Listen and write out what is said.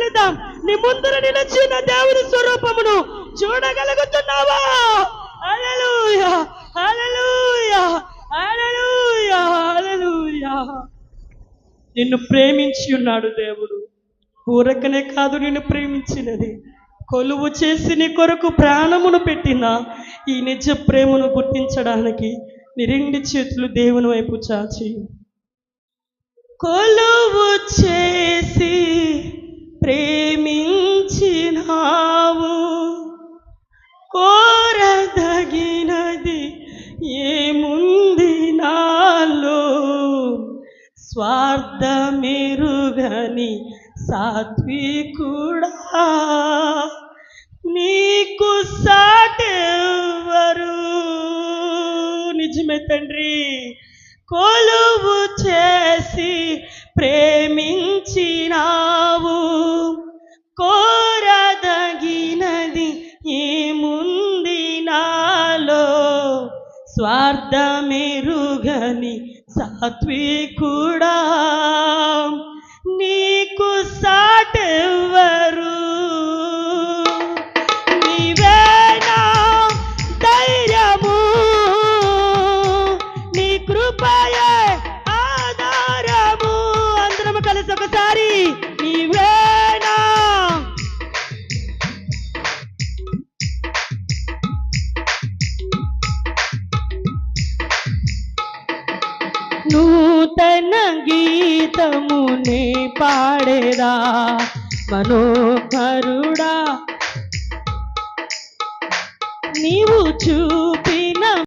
పరిశీలిద్దాం. నీ ముందర నిలిచిన దేవుని స్వరూపమును చూడగలుగుతున్నావా? హల్లెలూయా, హల్లెలూయా, హల్లెలూయా, హల్లెలూయా. నిన్ను ప్రేమించి ఉన్నాడు దేవుడు. ఊరకనే కాదు నిన్ను ప్రేమించినది, కొలువు చేసి నీ కొరకు ప్రాణమును పెట్టిన ఈ నిజ ప్రేమను గుర్తించడానికి నీ రెండు చేతులు దేవుని వైపు చాచి, కొలువు చేసి ప్రేమించినావు, కోరదగినది ఏముంది నాలో, స్వార్థమెరుగని సాత్వికుడా, నీకు సాటెవ్వరు. నిజమే తండ్రి, కొలువు చేసి ప్రేమించినావు, కోరదగినది ఏముంది నాలో, స్వార్థమెరుగని సాత్వికుడా, నీకు సాటెవ్వరు. నీవేనా ధైర్యము, నీ కృపయే ఆధారము. అందరం కలిసి ఒకసారి నీవేనా. నూతన గీతమునే పాడేదా మనోహరుడా, నీవు చూపిన